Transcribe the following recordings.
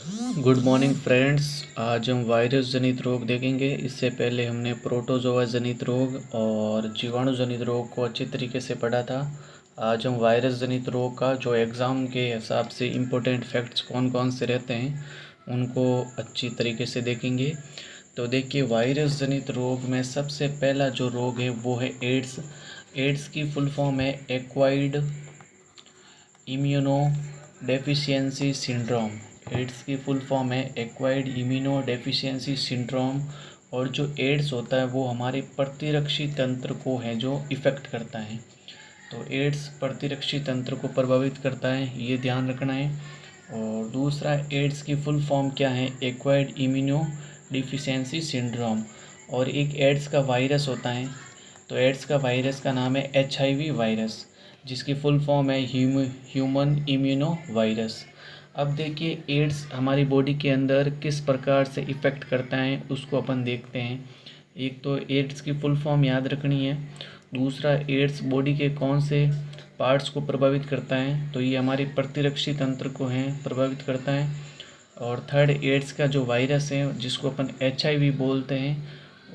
Good morning friends. आज हम virus जनित रोग देखेंगे। इससे पहले हमने प्रोटोजोआ जनित रोग और जीवाणु जनित रोग को अच्छी तरीके से पढ़ा था। आज हम वायरस जनित रोग का जो एग्ज़ाम के हिसाब से इम्पोर्टेंट फैक्ट्स कौन कौन से रहते हैं उनको अच्छी तरीके से देखेंगे। तो देखिए, वायरस जनित रोग में सबसे पहला जो रोग है वो है एड्स। एड्स की फुल फॉर्म है acquired immunodeficiency syndrome. AIDS की फुल फॉर्म है एक्वायर्ड इम्यूनो डेफिशिएंसी सिंड्रोम। और जो एड्स होता है वो हमारे प्रतिरक्षी तंत्र को है जो इफ़ेक्ट करता है। तो एड्स प्रतिरक्षी तंत्र को प्रभावित करता है, ये ध्यान रखना है। और दूसरा, एड्स की फुल फॉर्म क्या है? Acquired immuno deficiency syndrome. और एक एड्स का वायरस होता है, तो एड्स का वायरस का नाम है HIV वायरस, जिसकी फुल फॉर्म है ह्यूमन इम्यूनो वायरस। अब देखिए, एड्स हमारी बॉडी के अंदर किस प्रकार से इफ़ेक्ट करता है उसको अपन देखते हैं। एक तो एड्स की फुल फॉर्म याद रखनी है। दूसरा, एड्स बॉडी के कौन से पार्ट्स को प्रभावित करता है? तो ये हमारे प्रतिरक्षी तंत्र को है प्रभावित करता है। और थर्ड, एड्स का जो वायरस है जिसको अपन HIV बोलते हैं,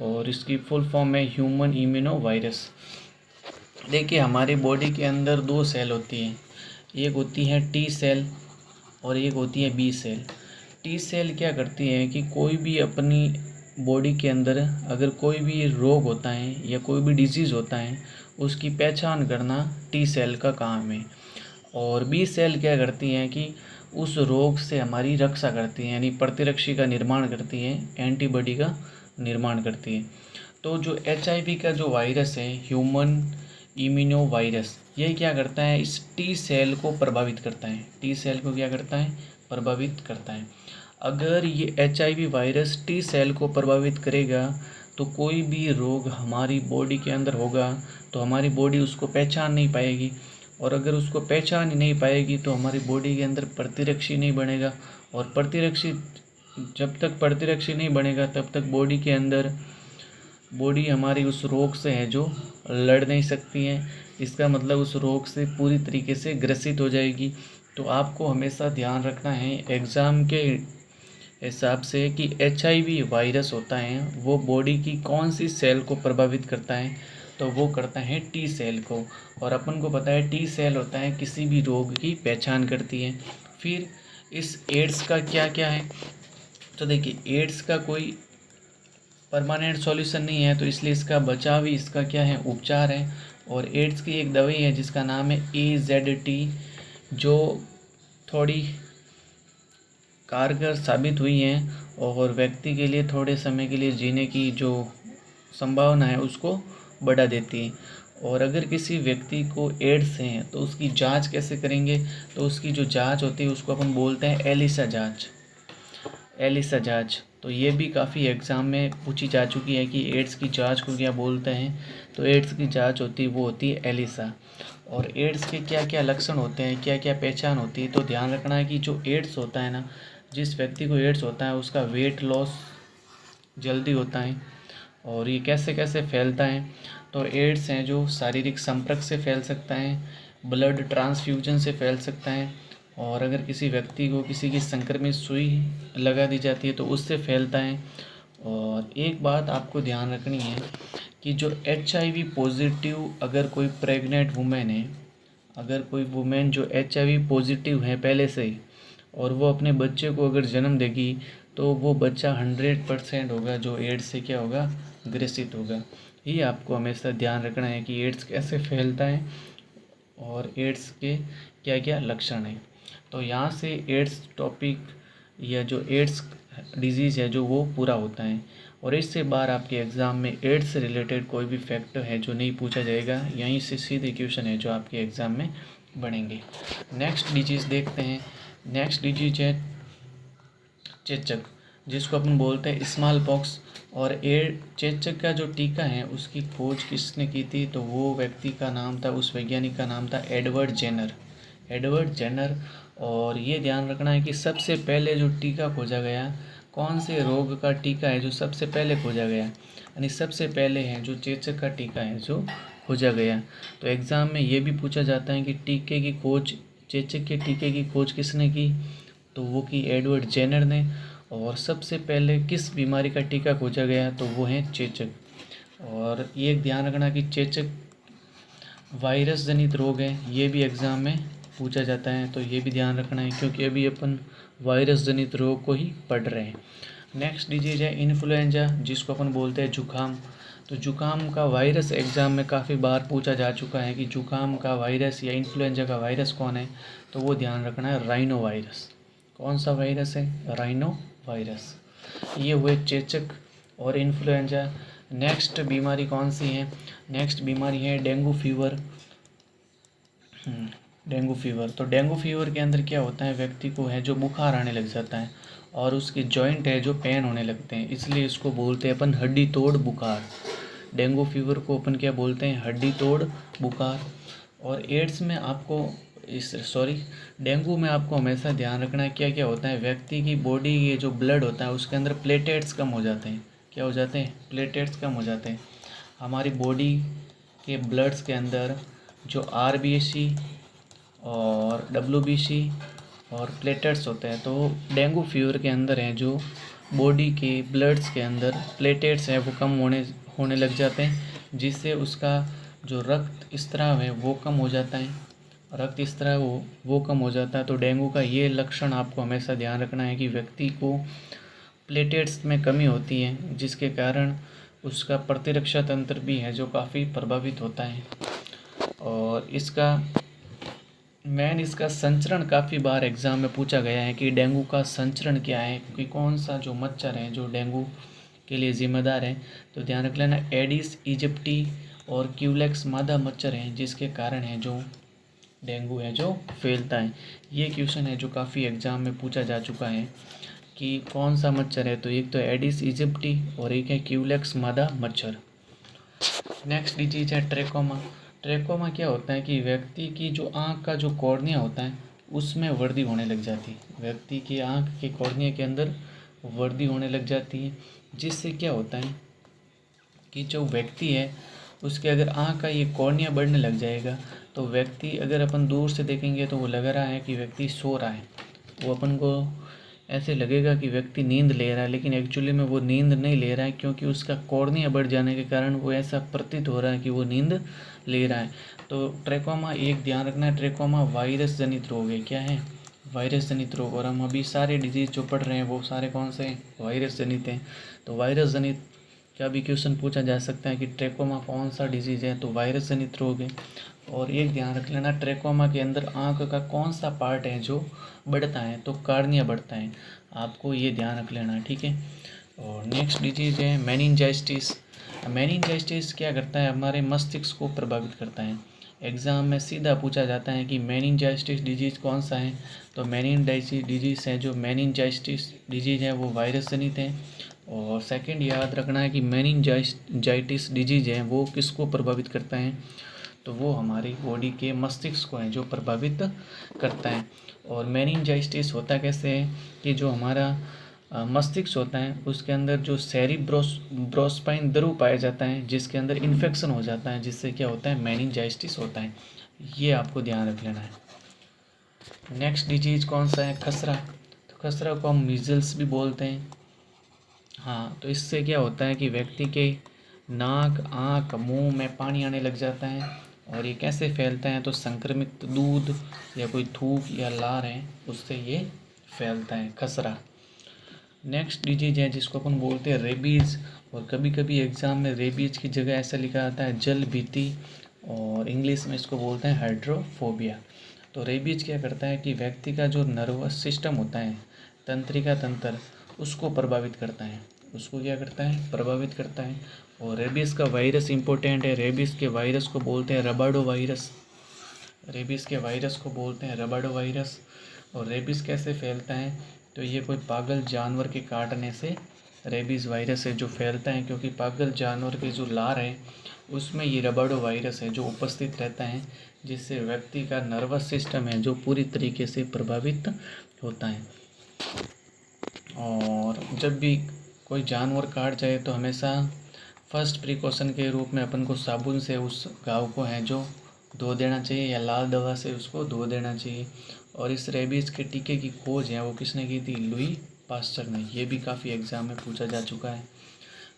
और इसकी फुल फॉर्म है ह्यूमन इम्यूनो वायरस। देखिए, हमारी बॉडी के अंदर दो सेल होती हैं, एक होती है T सेल और एक होती है B सेल। T सेल क्या करती है कि कोई भी अपनी बॉडी के अंदर अगर कोई भी रोग होता है या कोई भी डिजीज़ होता है उसकी पहचान करना T सेल का काम है। और B सेल क्या करती हैं कि उस रोग से हमारी रक्षा करती हैं, यानी प्रतिरक्षी का निर्माण करती हैं, एंटीबॉडी का निर्माण करती है। तो जो HIV का जो वायरस है, ह्यूमन इम्यूनो वायरस, ये क्या करता है? इस T सेल को प्रभावित करता है। T सेल को क्या करता है? प्रभावित करता है। अगर ये HIV वायरस T सेल को प्रभावित करेगा तो कोई भी रोग हमारी बॉडी के अंदर होगा तो हमारी बॉडी उसको पहचान नहीं पाएगी। और अगर उसको पहचान ही नहीं पाएगी तो हमारी बॉडी के अंदर प्रतिरक्षी नहीं बनेगा। और जब तक प्रतिरक्षी नहीं बनेगा तब तक बॉडी हमारी उस रोग से है जो लड़ नहीं सकती है। इसका मतलब उस रोग से पूरी तरीके से ग्रसित हो जाएगी। तो आपको हमेशा ध्यान रखना है एग्ज़ाम के हिसाब से कि HIV वायरस होता है वो बॉडी की कौन सी सेल को प्रभावित करता है? तो वो करता है T सेल को। और अपन को पता है T सेल होता है किसी भी रोग की पहचान करती है। फिर इस एड्स का क्या क्या है? तो देखिए, एड्स का कोई परमानेंट सॉल्यूशन नहीं है, तो इसलिए इसका बचाव ही इसका क्या है? उपचार है। और एड्स की एक दवाई है जिसका नाम है AZT, जो थोड़ी कारगर साबित हुई हैं और व्यक्ति के लिए थोड़े समय के लिए जीने की जो संभावना है उसको बढ़ा देती है। और अगर किसी व्यक्ति को एड्स है तो उसकी जांच कैसे करेंगे? तो उसकी जो जांच होती है उसको अपन बोलते हैं एलिसा जांच। एलिसा जांच तो ये भी काफ़ी एग्ज़ाम में पूछी जा चुकी है कि एड्स की जांच को क्या बोलते हैं। तो एड्स की जांच होती है वो होती है एलिसा। और एड्स के क्या क्या लक्षण होते हैं, क्या क्या पहचान होती है? तो ध्यान रखना है कि जो एड्स होता है ना, जिस व्यक्ति को एड्स होता है उसका वेट लॉस जल्दी होता है। और ये कैसे कैसे फैलता है? तो एड्स हैं जो शारीरिक संपर्क से फैल सकता है, ब्लड ट्रांसफ्यूजन से फैल सकता है, और अगर किसी व्यक्ति को किसी की संक्रमित सुई लगा दी जाती है तो उससे फैलता है। और एक बात आपको ध्यान रखनी है कि जो HIV पॉजिटिव अगर कोई प्रेग्नेंट वुमेन है, अगर कोई वुमेन जो HIV पॉजिटिव है पहले से ही, और वो अपने बच्चे को अगर जन्म देगी तो वो बच्चा 100% होगा जो एड्स से क्या होगा? ग्रसित होगा। ये आपको हमेशा ध्यान रखना है कि एड्स कैसे फैलता है और एड्स के क्या क्या लक्षण हैं। तो यहाँ से एड्स टॉपिक या जो एड्स डिजीज़ है जो वो पूरा होता है। और इससे बाहर आपके एग्ज़ाम में एड्स से रिलेटेड कोई भी फैक्टर है जो नहीं पूछा जाएगा, यहीं से सीधे क्वेश्चन है जो आपके एग्ज़ाम में बनेंगे। नेक्स्ट डिजीज़ देखते हैं। नेक्स्ट डिजीज है चेचक, जिसको अपन बोलते हैं स्मॉल पॉक्स। और चेचक का जो टीका है उसकी खोज किसने की थी? तो वो व्यक्ति का नाम था, उस वैज्ञानिक का नाम था एडवर्ड जेनर। Edward Jenner. और ये ध्यान रखना है कि सबसे पहले जो टीका खोजा गया, कौन से रोग का टीका है जो सबसे पहले खोजा गया? यानी सबसे पहले है जो चेचक का टीका है जो खोजा गया। तो एग्ज़ाम में ये भी पूछा जाता है कि टीके की खोज, चेचक के टीके की खोज किसने की? तो वो की एडवर्ड जेनर ने। और सबसे पहले किस बीमारी का टीका खोजा गया, तो वो है चेचक। और ये ध्यान रखना कि चेचक वायरस जनित रोग है, ये भी एग्ज़ाम में पूछा जाता है, तो ये भी ध्यान रखना है क्योंकि अभी अपन वायरस जनित रोग को ही पढ़ रहे हैं। नेक्स्ट डिजीज है इन्फ्लुएंजा, जिसको अपन बोलते हैं जुकाम। तो जुकाम का वायरस एग्ज़ाम में काफ़ी बार पूछा जा चुका है कि जुकाम का वायरस या इन्फ्लुएंजा का वायरस कौन है, तो वो ध्यान रखना है राइनो वायरस। कौन सा वायरस है? Rhino virus. ये हुए चेचक और इन्फ्लुएंजा। नेक्स्ट बीमारी कौन सी है? नेक्स्ट बीमारी है डेंगू फीवर। Dengue fever. तो डेंगू फीवर के अंदर क्या होता है, व्यक्ति को है जो बुखार आने लग जाता है और उसके जॉइंट है जो पेन होने लगते हैं, इसलिए इसको बोलते हैं अपन हड्डी तोड़ बुखार। डेंगू फीवर को अपन क्या बोलते हैं? हड्डी तोड़ बुखार। और एड्स में आपको डेंगू में आपको हमेशा ध्यान रखना है क्या क्या होता है, व्यक्ति की बॉडी ये जो ब्लड होता है उसके अंदर प्लेटेट्स कम हो जाते हैं। क्या हो जाते हैं? प्लेटेट्स कम हो जाते हैं। हमारी बॉडी के ब्लड्स के अंदर जो आरबीसी और डब्ल्यूबीसी और प्लेटेट्स होते हैं, तो डेंगू फीवर के अंदर हैं जो बॉडी के ब्लड्स के अंदर प्लेटेट्स हैं वो कम होने लग जाते हैं, जिससे उसका जो रक्त स्त्राव है वो कम हो जाता है। रक्त स्त्राव वो कम हो जाता है। तो डेंगू का ये लक्षण आपको हमेशा ध्यान रखना है कि व्यक्ति को प्लेटेट्स में कमी होती है, जिसके कारण उसका प्रतिरक्षा तंत्र भी है जो काफ़ी प्रभावित होता है। और इसका संचरण काफ़ी बार एग्ज़ाम में पूछा गया है कि डेंगू का संचरण क्या है, कि कौन सा जो मच्छर है जो डेंगू के लिए ज़िम्मेदार है। तो ध्यान रख लेना, एडिस इजिप्टी और क्यूलेक्स मादा मच्छर हैं जिसके कारण है जो डेंगू है जो फैलता है। ये क्वेश्चन है जो काफ़ी एग्ज़ाम में पूछा जा चुका है कि कौन सा मच्छर है, तो एक तो एडिस इजिप्टी और एक है क्यूलेक्स मादा मच्छर। नेक्स्ट डिजीज है ट्रेकोमा। ट्रेकोमा क्या होता है कि व्यक्ति की जो आँख का जो कॉर्निया होता है उसमें वर्दी होने लग जाती है। व्यक्ति की आँख के कॉर्निया के अंदर वर्दी होने लग जाती है, जिससे क्या होता है कि जो व्यक्ति है उसके अगर आँख का ये कॉर्निया बढ़ने लग जाएगा, तो व्यक्ति अगर अपन दूर से देखेंगे तो वो लग रहा है कि व्यक्ति सो रहा है। वो अपन को ऐसे लगेगा कि व्यक्ति नींद ले रहा है, लेकिन एक्चुअली में वो नींद नहीं ले रहा है, क्योंकि उसका कॉर्निया बढ़ जाने के कारण वो ऐसा प्रतीत हो रहा है कि वो नींद ले रहा है। तो ट्रेकोमा एक ध्यान रखना है, ट्रेकोमा वायरस जनित रोग है। क्या है? वायरस जनित रोग। और हम अभी सारे डिजीज़ जो पढ़ रहे हैं वो सारे कौन से हैं? वायरस जनित हैं। तो वायरस जनित का भी क्वेश्चन पूछा जा सकता है कि ट्रेकोमा कौन सा डिजीज़ है, तो वायरस जनित रोग है। और एक ध्यान रख लेना, ट्रेकोमा के अंदर आँख का कौन सा पार्ट है जो बढ़ता है, तो कार्निया बढ़ता है। आपको ये ध्यान रख लेना, ठीक है। और नेक्स्ट डिजीज़ है मेनिंजाइटिस। मेनिंजाइटिस क्या करता है? हमारे मस्तिष्क को प्रभावित करता है। एग्ज़ाम में सीधा पूछा जाता है कि मेनिंजाइटिस डिजीज़ कौन सा है, तो मेनिंजाइटिस डिजीज़ है जो मेनिंजाइटिस डिजीज़ है वो वायरस जनित है। और सेकंड याद रखना है कि मेनिंजाइटिस डिजीज़ है वो किसको प्रभावित करता है, तो वो हमारी बॉडी के मस्तिष्क को है जो प्रभावित करता है। और मेनिंजाइटिस होता कैसे है कि जो हमारा मस्तिष्क होता है उसके अंदर जो सेरिब्रोस्पाइन द्रव पाया जाता है, जिसके अंदर इन्फेक्शन हो जाता है, जिससे क्या होता है? मेनिंजाइटिस होता है। ये आपको ध्यान रख लेना है। नेक्स्ट डिजीज कौन सा है? खसरा। तो खसरा को हम मीजल्स भी बोलते हैं। हाँ, तो इससे क्या होता है कि व्यक्ति के नाक, आँख, मुंह में पानी आने लग जाता है। और ये कैसे फैलता है? तो संक्रमित दूध या कोई थूक या लार है उससे ये फैलता है, खसरा। नेक्स्ट डिजीज है जिसको अपन बोलते हैं रेबीज़। और कभी कभी एग्ज़ाम में रेबीज़ की जगह ऐसा लिखा आता है जल भीति, और इंग्लिश में इसको बोलते हैं हाइड्रोफोबिया। तो रेबीज़ क्या करता है कि व्यक्ति का जो नर्वस सिस्टम होता है, तंत्रिका तंत्र, उसको प्रभावित करता है। उसको क्या करता है? प्रभावित करता है। और रेबीज़ का वायरस इंपॉर्टेंट है। रेबीज़ के वायरस को बोलते हैं रबाडो वायरस। रेबीज़ के वायरस को बोलते हैं रबाडो वायरस। और रेबीज़ कैसे फैलता है? तो ये कोई पागल जानवर के काटने से रेबीज़ वायरस है जो फैलता है, क्योंकि पागल जानवर के जो लार है उसमें ये रबाडो वायरस है जो उपस्थित रहता है, जिससे व्यक्ति का नर्वस सिस्टम है जो पूरी तरीके से प्रभावित होता है। और जब भी कोई जानवर काट जाए तो हमेशा फर्स्ट प्रिकॉशन के रूप में अपन को साबुन से उस घाव को है जो धो देना चाहिए, या लाल दवा से उसको धो देना चाहिए। और इस रेबीज़ के टीके की खोज है वो किसने की थी? लुई पास्चर ने। ये भी काफ़ी एग्जाम में पूछा जा चुका है,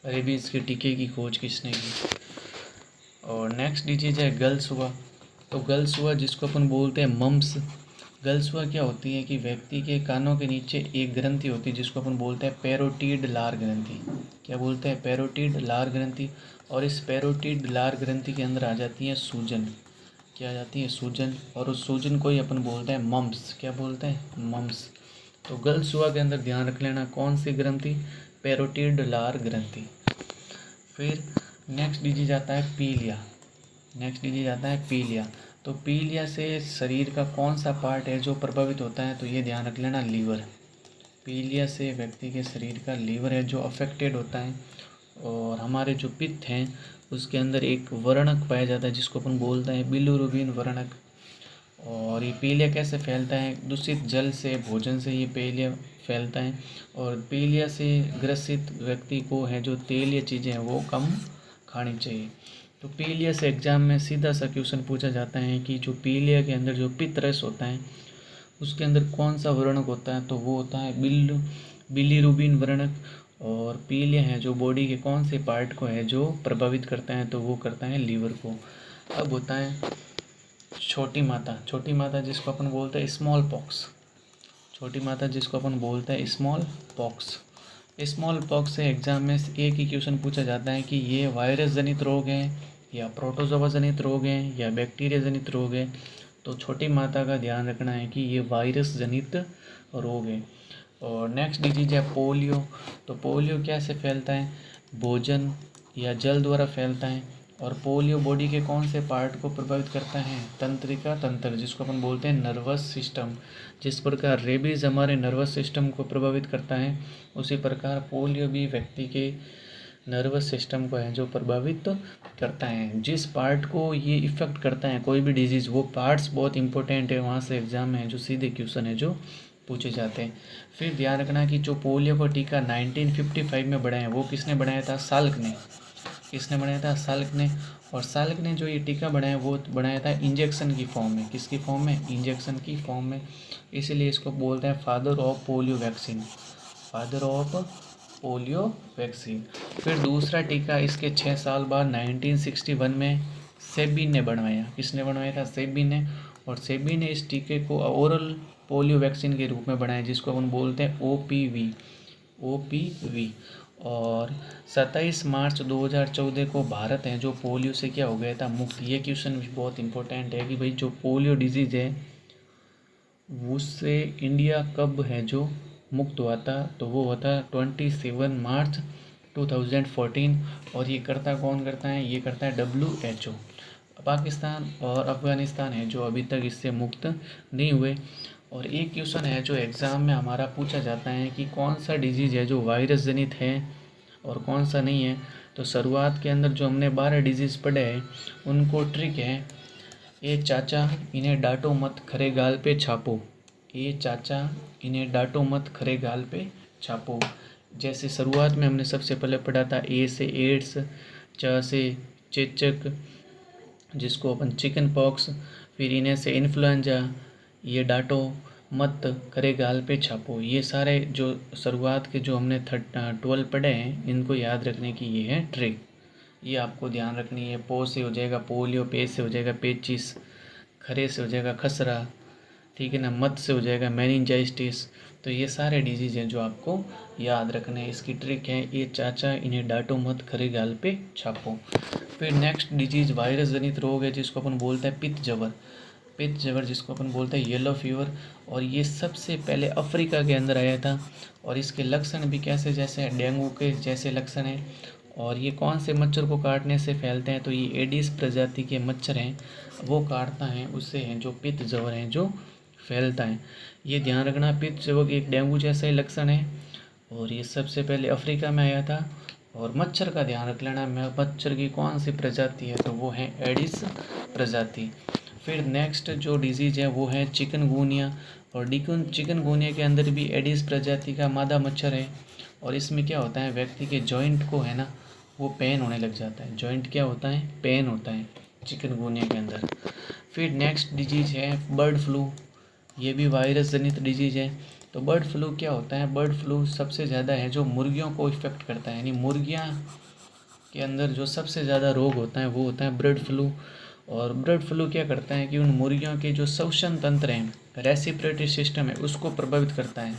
रेबीज़ के टीके की खोज किसने की। और नेक्स्ट डिजीज है गलसुआ। तो गलसुआ जिसको अपन बोलते हैं मम्स। गलसुआ क्या होती है कि व्यक्ति के कानों के नीचे एक ग्रंथि होती है जिसको अपन बोलते हैं पैरोटिड लार ग्रंथि। क्या बोलते हैं? पैरोटिड लार ग्रंथि। और इस पैरोटिड लार ग्रंथि के अंदर आ जाती है सूजन। क्या आ जाती है? सूजन। और उस सूजन को ही अपन बोलते हैं मम्स। क्या बोलते हैं? मम्स। तो गलसुआ के अंदर ध्यान रख लेना कौन सी ग्रंथि? पैरोटिड लार ग्रंथि। फिर नेक्स्ट डिजीज आता है पीलिया। नेक्स्ट डिजीज आता है पीलिया। तो पीलिया से शरीर का कौन सा पार्ट है जो प्रभावित होता है? तो ये ध्यान रख लेना, लीवर। पीलिया से व्यक्ति के शरीर का लीवर है जो अफेक्टेड होता है। और हमारे जो पित्त हैं उसके अंदर एक वर्णक पाया जाता है जिसको अपन बोलते हैं बिलिरुबिन वर्णक। और ये पीलिया कैसे फैलता है? दूषित जल से, भोजन से ये पीलिया फैलता है। और पीलिया से ग्रसित व्यक्ति को है जो तेलीय चीज़ें हैं वो कम खानी चाहिए। तो पीलिया से एग्जाम में सीधा सा क्वेश्चन पूछा जाता है कि जो पीलिया के अंदर जो पित्त रस होता है उसके अंदर कौन सा वर्णक होता है? तो वो होता है बिलिरुबिन वर्णक। और पीलिया है जो बॉडी के कौन से पार्ट को है जो प्रभावित करता है? तो वो करता है लीवर को। अब होता है छोटी माता। छोटी माता जिसको अपन बोलते हैं स्मॉल पॉक्स। छोटी माता जिसको अपन बोलते हैं स्मॉल पॉक्स। स्मॉल पॉक्स से एग्जाम में एक ही क्वेश्चन पूछा जाता है कि ये वायरस जनित रोग है या प्रोटोजोआ जनित रोग है या बैक्टीरिया जनित रोग है। तो छोटी माता का ध्यान रखना है कि ये वायरस जनित रोग है। और नेक्स्ट डिजीज है पोलियो। तो पोलियो कैसे फैलता है? भोजन या जल द्वारा फैलता है। और पोलियो बॉडी के कौन से पार्ट को प्रभावित करता है? तंत्रिका तंत्र, जिसको अपन बोलते हैं नर्वस सिस्टम। जिस प्रकार रेबीज़ हमारे नर्वस सिस्टम को प्रभावित करता है उसी प्रकार पोलियो भी व्यक्ति के नर्वस सिस्टम को है जो प्रभावित करता है। जिस पार्ट को ये इफ़ेक्ट करता है कोई भी डिजीज़, वो पार्ट्स बहुत इंपॉर्टेंट है, वहाँ से एग्जाम में है जो सीधे क्वेश्चन है जो पूछे जाते हैं। फिर ध्यान रखना कि जो पोलियो का टीका 1955 में बनाया वो किसने बनाया था? साल्क ने। किसने बनाया था? साल्क ने। और साल्क ने जो ये टीका बनाया वो बनाया था इंजेक्शन की फॉर्म में। किसकी फॉर्म में? इंजेक्शन की फॉर्म में। इसीलिए इसको बोलते हैं father of polio vaccine. Father of polio vaccine. फिर दूसरा टीका इसके 6 साल बाद 1961 में सेबी ने बनवाया। किसने बनवाया था? सेबी ने। और सेबी ने इस टीके को ओरल पोलियो वैक्सीन के रूप में बनाया जिसको हम बोलते हैं OPV। OPV। और 27 मार्च 2014 को भारत है जो पोलियो से क्या हो गया था? मुक्त। ये क्वेश्चन भी बहुत इंपॉर्टेंट है कि भाई जो पोलियो डिजीज़ है उससे इंडिया कब है जो मुक्त हुआ था? तो वो हुआ था 27 मार्च 2014। और ये करता कौन करता है? ये करता है WHO। पाकिस्तान और अफ़गानिस्तान है जो अभी तक इससे मुक्त नहीं हुए। और एक क्वेश्चन है जो एग्ज़ाम में हमारा पूछा जाता है कि कौन सा डिजीज़ है जो वायरस जनित है और कौन सा नहीं है। तो शुरुआत के अंदर जो हमने 12 डिजीज़ पढ़े हैं उनको ट्रिक है, ए चाचा इन्हें डांटो मत खरे गाल पे छापो। ए चाचा इन्हें डांटो मत खरे गाल पे छापो। जैसे शुरुआत में हमने सबसे पहले पढ़ा था ए से एड्स, च से चेचक जिसको अपन चिकन पॉक्स, फिर इन्हें से इन्फ्लुएंजा, ये डांटो मत करे गाल पे छापो। ये सारे जो शुरुआत के जो हमने 12 पढ़े हैं इनको याद रखने की ये है ट्रिक। ये आपको ध्यान रखनी है। पो से हो जाएगा पोलियो, पे से हो जाएगा पेचिस, खरे से हो जाएगा खसरा, ठीक है ना, मत से हो जाएगा मेनिंजाइटिस। तो ये सारे डिजीज़ हैं जो आपको याद रखने हैं। इसकी ट्रिक है ये चाचा इन्हें डांटो मत खरे गाल पे छापो। फिर नेक्स्ट डिजीज़ वायरस जनित रोग है जिसको अपन बोलते हैं पित्त जवर। पित्त जवर जिसको अपन बोलते हैं येलो फीवर। और ये सबसे पहले अफ्रीका के अंदर आया था। और इसके लक्षण भी कैसे जैसे डेंगू के जैसे लक्षण हैं। और ये कौन से मच्छर को काटने से फैलते हैं? तो ये एडिस प्रजाति के मच्छर हैं वो काटता है, उससे हैं जो पित्त जवर हैं जो फैलता है। ये ध्यान रखना, पित्त जवर एक डेंगू जैसा ही लक्षण है और ये सबसे पहले अफ्रीका में आया था। और मच्छर का ध्यान रख लेना, मच्छर की कौन सी प्रजाति है? तो वो है एडिस प्रजाति। फिर नेक्स्ट जो डिजीज़ है वो है चिकनगुनिया। और चिकनगुनिया के अंदर भी एडिस प्रजाति का मादा मच्छर है। और इसमें क्या होता है, व्यक्ति के जॉइंट को है ना वो पेन होने लग जाता है। जॉइंट क्या होता है? पेन होता है चिकनगुनिया के अंदर। फिर नेक्स्ट डिजीज़ है बर्ड फ्लू। ये भी वायरस जनित डिजीज है। तो बर्ड फ्लू क्या होता है? बर्ड फ्लू सबसे ज़्यादा है जो मुर्गियों को इफ़ेक्ट करता है, यानी मुर्गियाँ के अंदर जो सबसे ज़्यादा रोग होता है वो होता है बर्ड फ्लू। और बर्ड फ्लू क्या करता है कि उन मुर्गियों के जो श्वसन तंत्र हैं, रेस्पिरेटरी सिस्टम है, उसको प्रभावित करता है,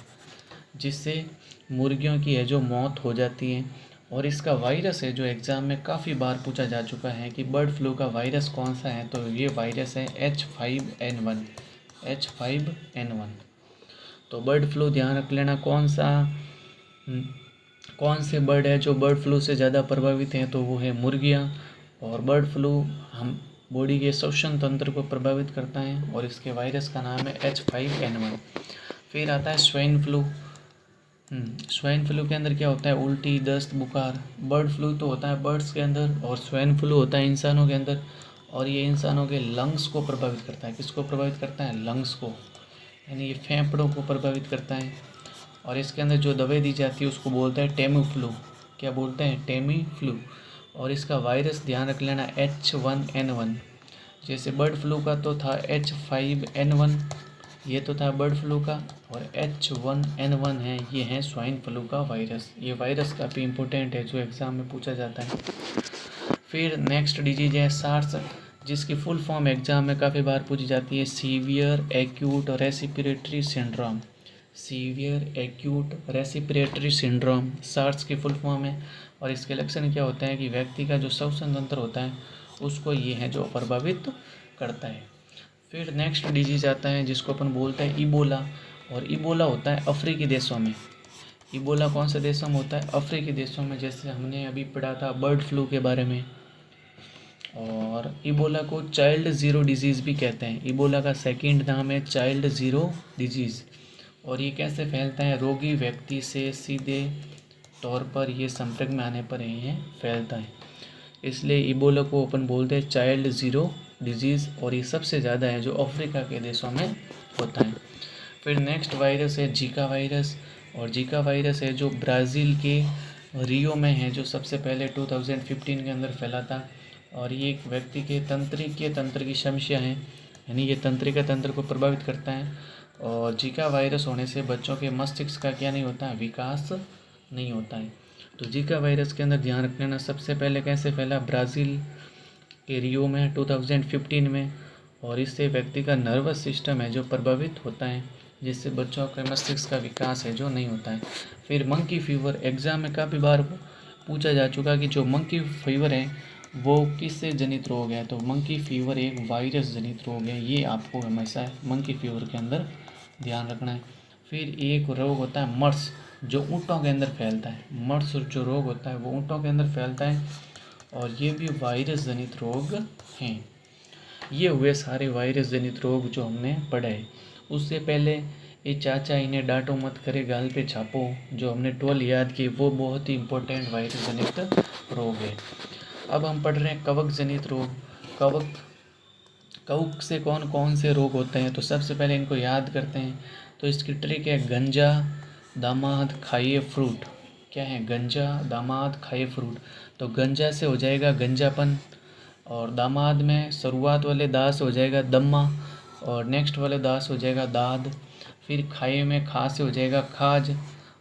जिससे मुर्गियों की है जो मौत हो जाती है। और इसका वायरस है जो एग्ज़ाम में काफ़ी बार पूछा जा चुका है कि बर्ड फ्लू का वायरस कौन सा है, तो ये वायरस है H5N1। H5N1। तो बर्ड फ्लू ध्यान रख लेना कौन से बर्ड है जो बर्ड फ्लू से ज़्यादा प्रभावित हैं, तो वो है मुर्गियाँ। और बर्ड फ्लू हम बॉडी के श्वसन तंत्र को प्रभावित करता है और इसके वायरस का नाम है H5N1। फिर आता है स्वाइन फ्लू। स्वाइन फ्लू के अंदर क्या होता है? उल्टी, दस्त, बुखार। बर्ड फ्लू तो होता है बर्ड्स के अंदर और स्वाइन फ्लू होता है इंसानों के अंदर। और ये इंसानों के लंग्स को प्रभावित करता है। किसको प्रभावित करता है? लंग्स को, यानी ये फेफड़ों को प्रभावित करता है। और इसके अंदर जो दवाई दी जाती है उसको बोलते हैं टेमी फ्लू। क्या बोलते हैं? टेमी फ्लू। और इसका वायरस ध्यान रख लेना H1N1। जैसे बर्ड फ्लू का तो था H5N1, ये तो था बर्ड फ्लू का, और H1N1 है, ये है स्वाइन फ्लू का वायरस। ये वायरस काफ़ी इंपॉर्टेंट है जो एग्ज़ाम में पूछा जाता है। फिर नेक्स्ट डिजीज है सार्स, जिसकी फुल फॉर्म एग्ज़ाम में काफ़ी बार पूछी जाती है, severe acute respiratory syndrome. Severe acute respiratory syndrome SARS की फुल फॉर्म है। और इसके लक्षण क्या होते हैं कि व्यक्ति का जो श्वसन तंत्र होता है उसको ये है जो प्रभावित करता है। फिर नेक्स्ट डिजीज आता है जिसको अपन बोलते हैं इबोला। और इबोला होता है अफ्रीकी देशों में। इबोला कौन से देशों में होता है? अफ्रीकी देशों में। जैसे हमने अभी पढ़ा था बर्ड फ्लू के बारे में। और इबोला को चाइल्ड ज़ीरो डिजीज़ भी कहते हैं। इबोला का सेकंड नाम है चाइल्ड ज़ीरो डिजीज़। और ये कैसे फैलता है? रोगी व्यक्ति से सीधे तौर पर ये संपर्क में आने पर ये फैलता है, इसलिए इबोला को अपन बोलते हैं चाइल्ड ज़ीरो डिजीज़। और ये सबसे ज़्यादा है जो अफ्रीका के देशों में होता है। फिर नेक्स्ट वायरस है जीका वायरस। और जीका वायरस है जो ब्राज़ील के रियो में है, जो सबसे पहले 2015 के अंदर फैला था। और ये एक व्यक्ति के तंत्रिकीय तंत्र की समस्या है, यानी ये तंत्रिका तंत्र को प्रभावित करता है। और जीका वायरस होने से बच्चों के मस्तिष्क का क्या नहीं होता है? विकास नहीं होता है। तो जीका वायरस के अंदर ध्यान रख लेना सबसे पहले कैसे फैला? ब्राज़ील के रियो में 2015 में। और इससे व्यक्ति का नर्वस सिस्टम है जो प्रभावित होता है, जिससे बच्चों के मस्तिष्क का विकास है जो नहीं होता है। फिर मंकी फीवर एग्ज़ाम में काफ़ी बार पूछा जा चुका कि जो मंकी फीवर है वो किससे जनित रोग है, तो मंकी फीवर एक वायरस जनित रोग है। ये आपको हमेशा मंकी फीवर के अंदर ध्यान रखना है। फिर एक रोग होता है मर्स, जो ऊँटों के अंदर फैलता है। मर्स जो रोग होता है वो ऊँटों के अंदर फैलता है और ये भी वायरस जनित रोग हैं। ये हुए सारे वायरस जनित रोग जो हमने पढ़े हैं। उससे पहले ये चाचा इन्हें डांटो मत करे गाल पे छापो, जो हमने 12 याद की, वो बहुत ही इंपॉर्टेंट वायरस जनित रोग है। अब हम पढ़ रहे हैं कवक जनित रोग। कवक से कौन कौन से रोग होते हैं, तो सबसे पहले इनको याद करते हैं। तो इसकी ट्रिक है गंजा दामाद खाइए फ्रूट। क्या है? गंजा दामाद खाइए फ्रूट। तो गंजा से हो जाएगा गंजापन, और दामाद में शुरुआत वाले दास से हो जाएगा दम्मा, और नेक्स्ट वाले दास हो जाएगा दाद। फिर खाए में खा से हो जाएगा खाज,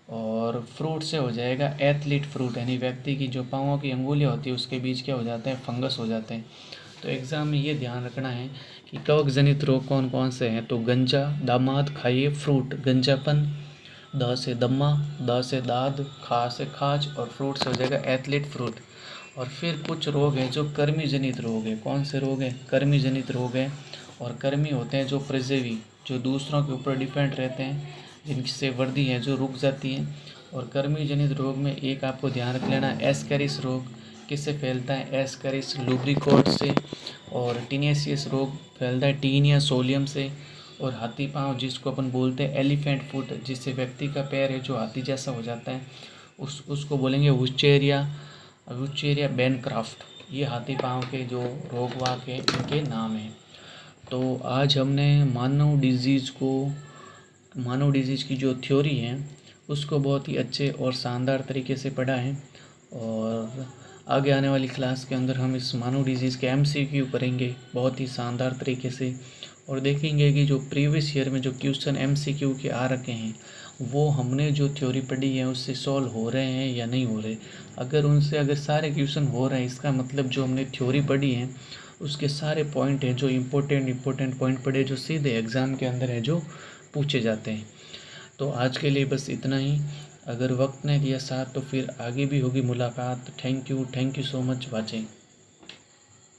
और फ्रूट से हो जाएगा एथलीट फ्रूट, यानी व्यक्ति की जो पाँवों की अंगुलियाँ होती है उसके बीच क्या हो जाते हैं? फंगस हो जाते हैं। तो एग्ज़ाम में ये ध्यान रखना है कि कवक जनित रोग कौन कौन से हैं। तो गंजा दामाद खाइए फ्रूट, गंजापन, द से दम्मा, द से दाद, खा से खाज, और फ्रूट से हो जाएगा एथलीट फ्रूट। और फिर कुछ रोग हैं जो कर्मी जनित रोग है। कौन से रोग हैं? कर्मी जनित रोग है। और कर्मी होते हैं जो परजीवी, जो दूसरों के ऊपर डिपेंड रहते हैं, जिनसे वर्दी है जो रुक जाती है। और कर्मी जनित रोग में एक आपको ध्यान रख लेना, एस्केरिस रोग किससे फैलता है? एस्केरिस लुब्रिकोड से। और टीनेसियस रोग फैलता है टीनिया सोलियम से। और हाथी पाँव जिसको अपन बोलते हैं एलिफेंट फुट, जिससे व्यक्ति का पैर है जो हाथी जैसा हो जाता है, उसको बोलेंगे वुचेरिया बैनक्राफ्ट। ये हाथी पाँव के जो रोगवाग के इनके नाम हैं। तो आज हमने मानव डिजीज़ की जो थ्योरी है उसको बहुत ही अच्छे और शानदार तरीके से पढ़ा है। और आगे आने वाली क्लास के अंदर हम इस मानव डिजीज़ के MCQ करेंगे बहुत ही शानदार तरीके से। और देखेंगे कि जो प्रीवियस ईयर में जो क्वेश्चन एमसीक्यू के आ रखे हैं वो हमने जो थ्योरी पढ़ी है उससे सॉल्व हो रहे हैं या नहीं हो रहे। अगर सारे क्वेश्चन हो रहे हैं इसका मतलब जो हमने थ्योरी पढ़ी है उसके सारे पॉइंट हैं जो इम्पोर्टेंट पॉइंट पढ़े जो सीधे एग्ज़ाम के अंदर है जो पूछे जाते हैं। तो आज के लिए बस इतना ही। अगर वक्त ने दिया साथ तो फिर आगे भी होगी मुलाकात। Thank you so much watching.